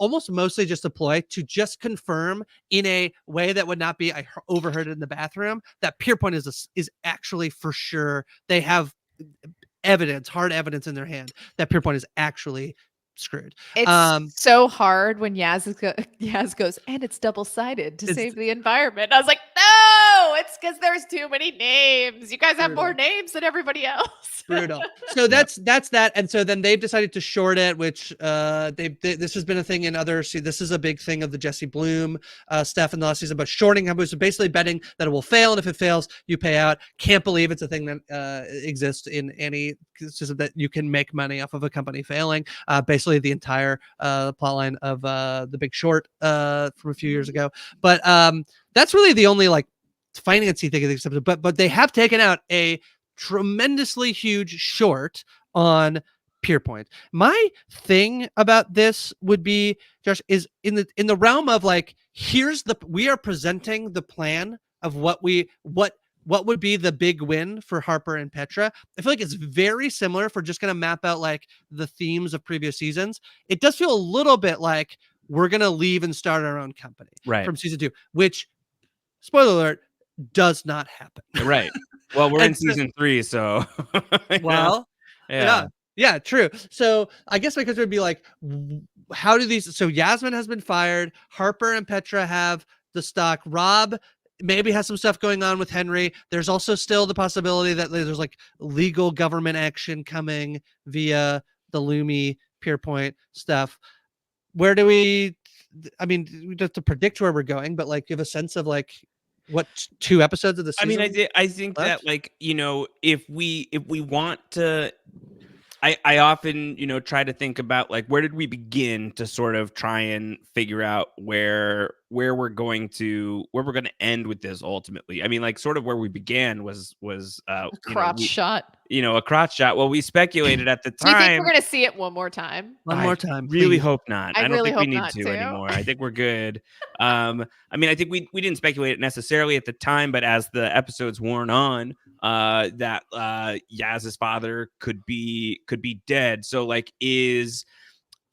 almost mostly just a ploy to just confirm in a way that would not be, I overheard it in the bathroom, that Pierpoint is actually for sure. They have hard evidence in their hand that Pierpoint is actually screwed. It's so hard when Yaz goes, and it's double-sided to save the environment. I was like, no, it's because there's too many names. You guys have more names than everybody else. Brutal. So that's that. And so then they've decided to short it, which this has been a thing in other. See, this is a big thing of the Jesse Bloom stuff in the last season, but shorting companies, so basically betting that it will fail, and if it fails, you pay out. Can't believe it's a thing that exists in any system that you can make money off of a company failing. Basically, the entire plotline of The Big Short from a few years ago. But that's really the only like financy thing of this episode. But they have taken out a tremendously huge short on Pierpoint. My thing about this would be, Josh, is in the realm of like, we are presenting the plan of what would be the big win for Harper and Petra. I feel like it's very similar. If we're just going to map out like the themes of previous seasons, it does feel a little bit like we're going to leave and start our own company from season 2, which, spoiler alert, does not happen. Right. Well, we're in season 3, so well, yeah, true. So I guess my question would be like, how do these? So Yasmin has been fired. Harper and Petra have the stock. Rob maybe has some stuff going on with Henry. There's also still the possibility that there's like legal government action coming via the Lumi Pierpoint stuff. Where do we? I mean, we don't have to predict where we're going, but like give a sense of like what 2 episodes of the season. I mean, I think left? that like, you know, if we want to, I often, you know, try to think about like, where did we begin to sort of try and figure out where we're going to end with this ultimately. I mean, like sort of where we began was a crotch shot. A crotch shot. Well, we speculated at the time. Do you think we're going to see it one more time? One more time, really please. hope not. I don't think we need to anymore. I think we're good. I mean, I think we didn't speculate it necessarily at the time, but as the episodes worn on, that Yaz's father could be dead. So like,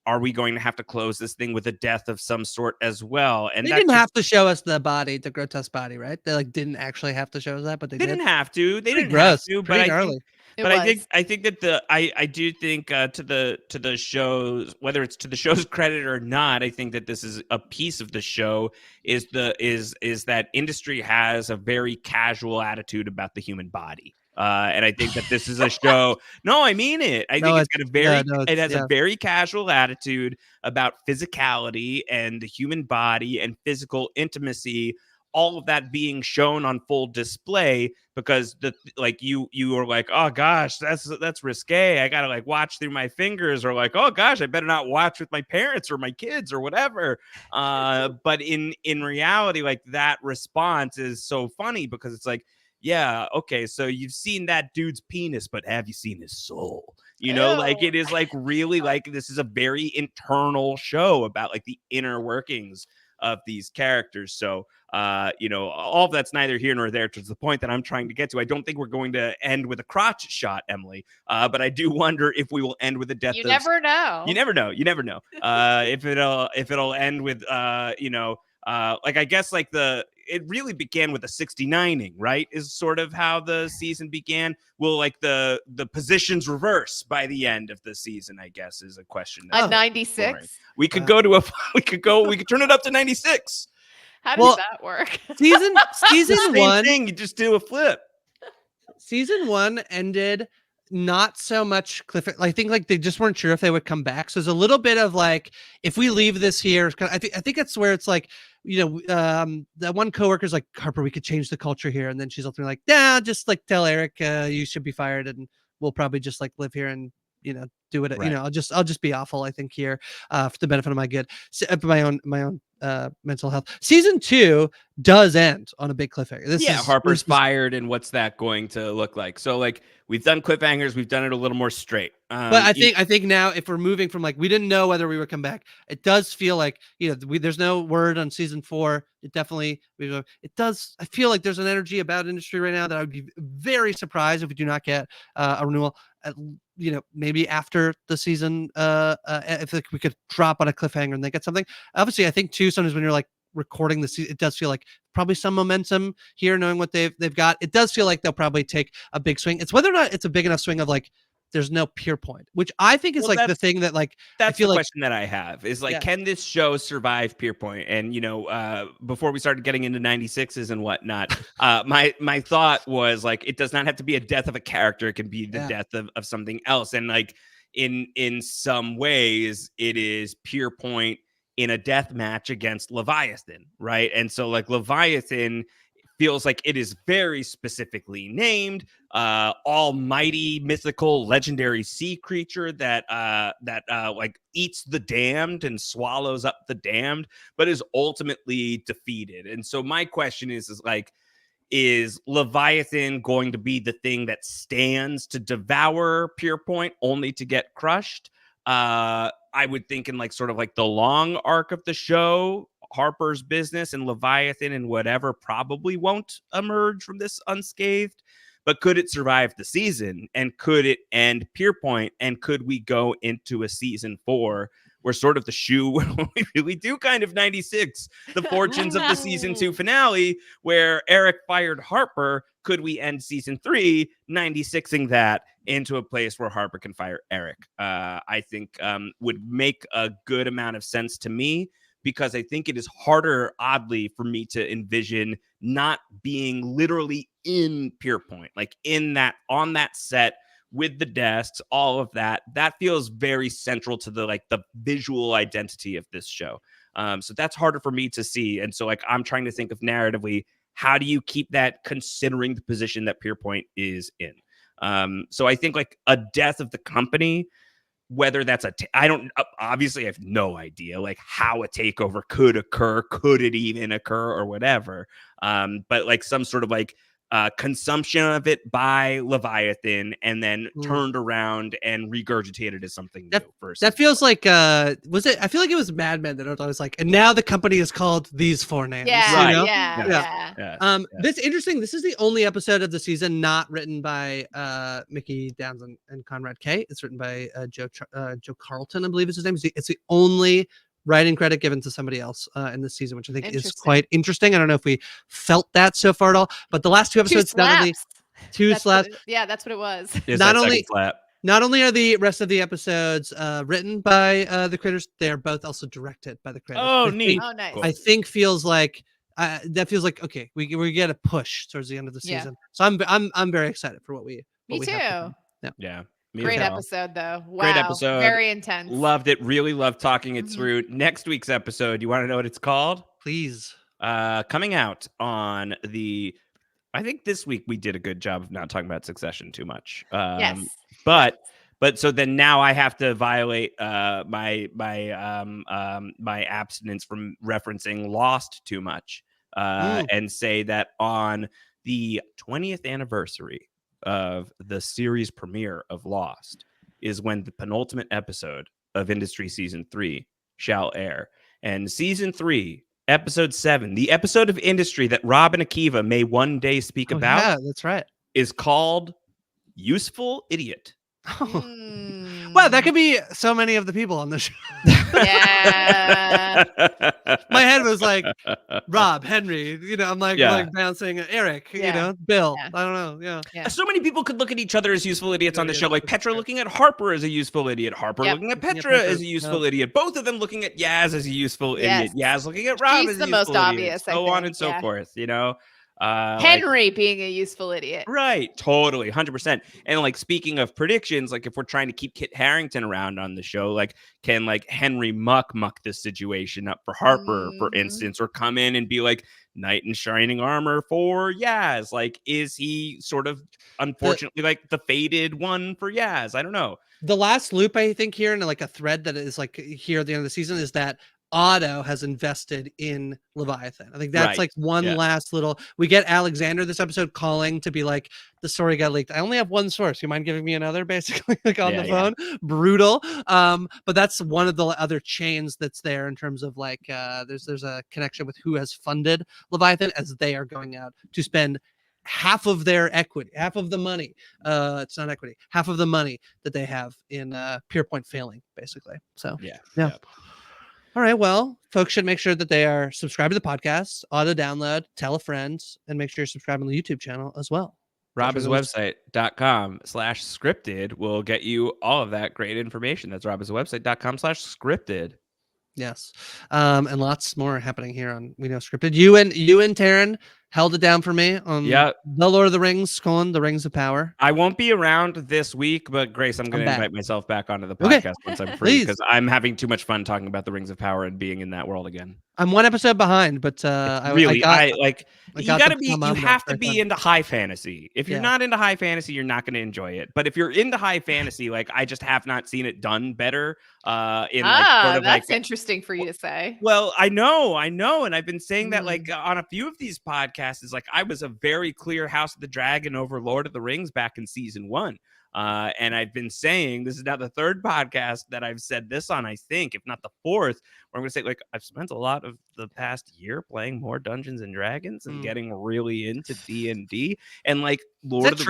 are we going to have to close this thing with a death of some sort as well? And they didn't have to show us the grotesque body, right? They like didn't actually have to show us that, but they didn't have to. They didn't gross. have to. But I think that I do think to the shows, whether it's to the show's credit or not, I think that this is a piece of the show is that industry has a very casual attitude about the human body. And I think that this is a show. No, I mean it. I think it's got a very, it has a very casual attitude about physicality and the human body and physical intimacy, all of that being shown on full display because you are like, oh gosh, that's risque. I gotta like watch through my fingers, or like, oh gosh, I better not watch with my parents or my kids or whatever. But in reality, like that response is so funny because it's like, yeah, okay, so you've seen that dude's penis, but have you seen his soul? You know, like it is like really like this is a very internal show about like the inner workings of these characters. So, all of that's neither here nor there to the point that I'm trying to get to. I don't think we're going to end with a crotch shot, Emily. But I do wonder if we will end with a death. You never know. You never know. You never know. If it'll end with, like I guess like it really began with a 69ing, right? Is sort of how the season began. Will like the positions reverse by the end of the season? I guess is a question. At 96, we could go to we could turn it up to 96. How does that work? Season one, thing, you just do a flip. Season 1 ended not so much I think like they just weren't sure if they would come back. So there's a little bit of like, if we leave this here, I think that's where it's like, that one coworker's like, Harper, we could change the culture here, and then she's ultimately like, nah, just like tell Eric you should be fired, and we'll probably just like live here and do it. Right. I'll just be awful, I think, here for the benefit of my own mental health. Season 2 does end on a big cliffhanger. Harper's fired, and what's that going to look like? So like we've done cliffhangers, we've done it a little more straight. But I think now if we're moving from like, we didn't know whether we would come back, it does feel like there's no word on season 4. It does. I feel like there's an energy about industry right now that I would be very surprised if we do not get a renewal. Maybe after the season, if we could drop on a cliffhanger and they get something. Obviously, I think too, sometimes when you're like recording the season, it does feel like probably some momentum here, knowing what they've got. It does feel like they'll probably take a big swing. It's whether or not it's a big enough swing of like there's no Pierpoint, which I think is like the thing that like that's I feel the like question that I have is like, Yeah. can this show survive Pierpoint? And before we started getting into 96s and whatnot, my thought was like, it does not have to be a death of a character; it can be the death of something else. And like in some ways, it is Pierpoint in a death match against Leviathan, right? And so like Leviathan feels like it is very specifically named almighty mythical legendary sea creature that like eats the damned and swallows up the damned, but is ultimately defeated. And so my question is like, is Leviathan going to be the thing that stands to devour Pierpoint only to get crushed? I would think in like sort of like the long arc of the show, Harper's business and Leviathan and whatever probably won't emerge from this unscathed. But could it survive the season? And could it end Pierpoint? And could we go into a season 4 where sort of the shoe we really do kind of 96, the fortunes of the season 2 finale, where Eric fired Harper? Could we end season 3 96ing that into a place where Harper can fire Eric? I think would make a good amount of sense to me, because I think it is harder, oddly, for me to envision not being literally in Pierpoint, like in that, on that set with the desks, all of that. That feels very central to the like the visual identity of this show. So that's harder for me to see. And so like I'm trying to think of narratively, how do you keep that considering the position that Pierpoint is in? So I think like a death of the company, whether that's I don't, obviously I have no idea like how a takeover could occur, could it even occur or whatever. But like some sort of like consumption of it by Leviathan and then turned around and regurgitated as something new. That feels like was it? I feel like it was Mad Men that I was like, and now the company is called these 4 names. Yeah, you know? yeah. This interesting. This is the only episode of the season not written by Mickey Downs and Conrad K. It's written by Joe Carlton, I believe is his name. It's the only writing credit given to somebody else in this season, which I think is quite interesting. I don't know if we felt that so far at all, but the last 2 episodes, not only two slaps. That's what it was. Not only are the rest of the episodes written by the creators, they are both also directed by the creators. Oh, neat. Oh, nice. I think feels like that feels like okay, we get a push towards the end of the season. So I'm very excited for what we. Me too. Yeah. Great episode, though. Wow. Great episode. Very intense. Loved it. Really loved talking it through. Next week's episode, you want to know what it's called? Please. Coming out on the, I think this week we did a good job of not talking about Succession too much. Yes. But so then now I have to violate my abstinence from referencing Lost too much and say that on the 20th anniversary of the series premiere of Lost is when the penultimate episode of Industry Season 3 shall air. And Season 3, Episode 7, the episode of Industry that Rob and Akiva may one day speak about, yeah, that's right, is called Useful Idiot. Wow, that could be so many of the people on the show. Yeah. My head was like Rob, Henry, I'm like bouncing Eric, Bill. I don't know. Yeah. So many people could look at each other as useful idiots on the show, like Petra looking at Harper as a useful idiot, Harper looking at Petra as a useful idiot, both of them looking at Yaz as a useful idiot, Yaz looking at Rob as a useful idiot, most obvious, so on and so forth, Henry being a useful idiot. Right. Totally. 100%. And like, speaking of predictions, like if we're trying to keep Kit Harington around on the show, like can like Henry muck this situation up for Harper, for instance, or come in and be like knight in shining armor for Yaz? Like, is he sort of unfortunately like the fated one for Yaz? I don't know. The last loop I think here, and like a thread that is like here at the end of the season, is that Otto has invested in Leviathan. I think that's like one last little. We get Alexander this episode calling to be like, the story got leaked. I only have one source. You mind giving me another? Basically, like on the phone. Brutal. But that's one of the other chains that's there in terms of like there's a connection with who has funded Leviathan as they are going out to spend half of their equity, half of the money. It's not equity, half of the money that they have in Pierpoint failing, basically. So yeah. All right. Well, folks should make sure that they are subscribed to the podcast, auto download, tell a friend, and make sure you're subscribing to the YouTube channel as well. robhasawebsite.com/scripted will get you all of that great information. That's robhasawebsite.com/scripted. Yes. And lots more happening here on We Know Scripted. You and Taryn held it down for me on The Lord of the Rings, the Rings of Power. I won't be around this week, but Grace, I'm going to invite myself back onto the Okay. podcast once I'm free because I'm having too much fun talking about the Rings of Power and being in that world again. I'm one episode behind, but you have to be into high fantasy. If you're not into high fantasy, you're not going to enjoy it. But if you're into high fantasy, like I just have not seen it done better. That's interesting for you to say. Well, I know, and I've been saying that like on a few of these podcasts. Is like I was a very clear House of the Dragon over Lord of the Rings back in season 1. And I've been saying this is now the 3rd podcast that I've said this on, I think, if not the 4th, where I'm going to say, like, I've spent a lot of the past year playing more Dungeons and Dragons and getting really into D&D. And like Lord of the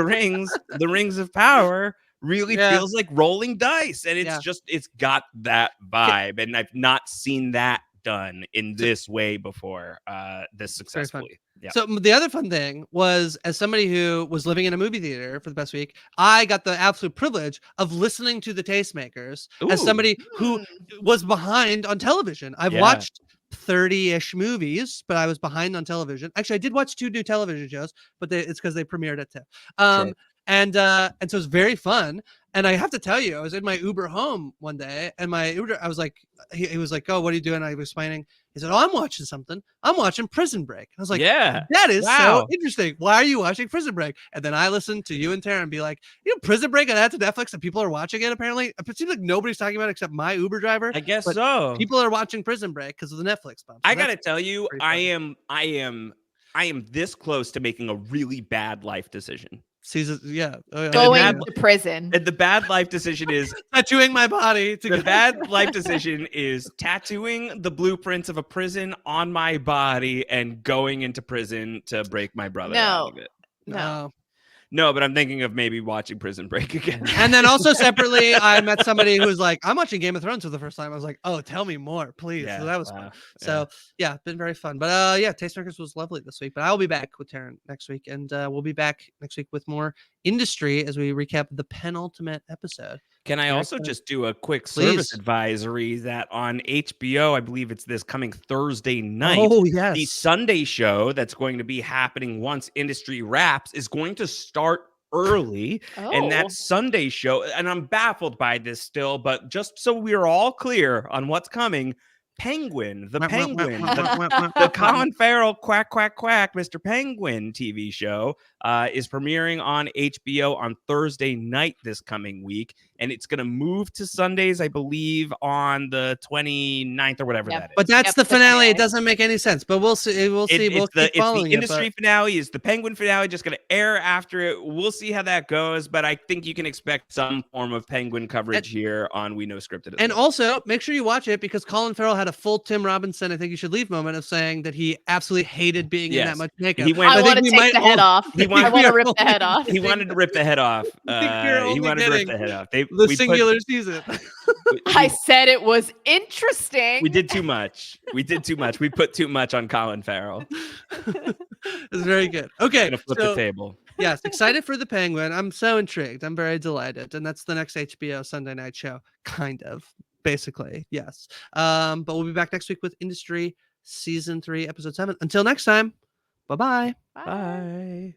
Rings, the Rings of Power really feels like rolling dice. And it's got that vibe. And I've not seen that done in this way before, this successfully. Yeah. So the other fun thing was, as somebody who was living in a movie theater for the past week, I got the absolute privilege of listening to the Tastemakers as somebody who was behind on television. I've watched 30-ish movies, but I was behind on television. Actually, I did watch 2 new television shows, but it's because they premiered at 10. And so it was very fun. And I have to tell you, I was in my Uber home one day, and my Uber, I was like, he was like, "Oh, what are you doing?" I was explaining. He said, "Oh, I'm watching something. I'm watching Prison Break." I was like, that is so interesting. Why are you watching Prison Break?" And then I listened to you and Taryn be like, Prison Break, and that's Netflix, and people are watching it. Apparently, it seems like nobody's talking about it except my Uber driver. I guess so. People are watching Prison Break because of the Netflix bump. So I gotta tell you, I am this close to making a really bad life decision. Going to prison. And the bad life decision is tattooing my body. The bad life decision is tattooing the blueprints of a prison on my body and going into prison to break my brother out of it. No, but I'm thinking of maybe watching Prison Break again. And then also separately, I met somebody who was like, "I'm watching Game of Thrones for the first time." I was like, "Oh, tell me more, please." So that was fun. So been very fun. But Tastemakers was lovely this week. But I will be back with Taryn next week, and we'll be back next week with more industry as we recap the penultimate episode. Can I also just do a quick service advisory that on HBO, I believe it's this coming Thursday night, the Sunday show that's going to be happening once industry wraps is going to start early. And that Sunday show, and I'm baffled by this still, but just so we're all clear on what's coming, Penguin, the Colin Farrell quack, Mr. Penguin TV show is premiering on HBO on Thursday night this coming week. And it's going to move to Sundays, I believe, on the 29th or whatever that is. But that's the finale. It doesn't make any sense, but we'll see. We'll keep following the industry finale is the Penguin finale, just going to air after it. We'll see how that goes, but I think you can expect some form of Penguin coverage here on We Know Scripted. And also, make sure you watch it because Colin Farrell had a full Tim Robinson, I think you should leave moment of saying that he absolutely hated being in that much makeup. I want to take the head off. I want to rip the head off. He wanted to rip the head off. He wanted to rip the head off. The singular season. I said it was interesting. We did too much. We put too much on Colin Farrell. It's very good. Okay. Gonna flip the table. Yes, excited for the Penguin. I'm so intrigued. I'm very delighted. And that's the next HBO Sunday night show. Kind of. Basically. Yes. But we'll be back next week with Industry Season 3, Episode 7. Until next time. Bye-bye. Bye.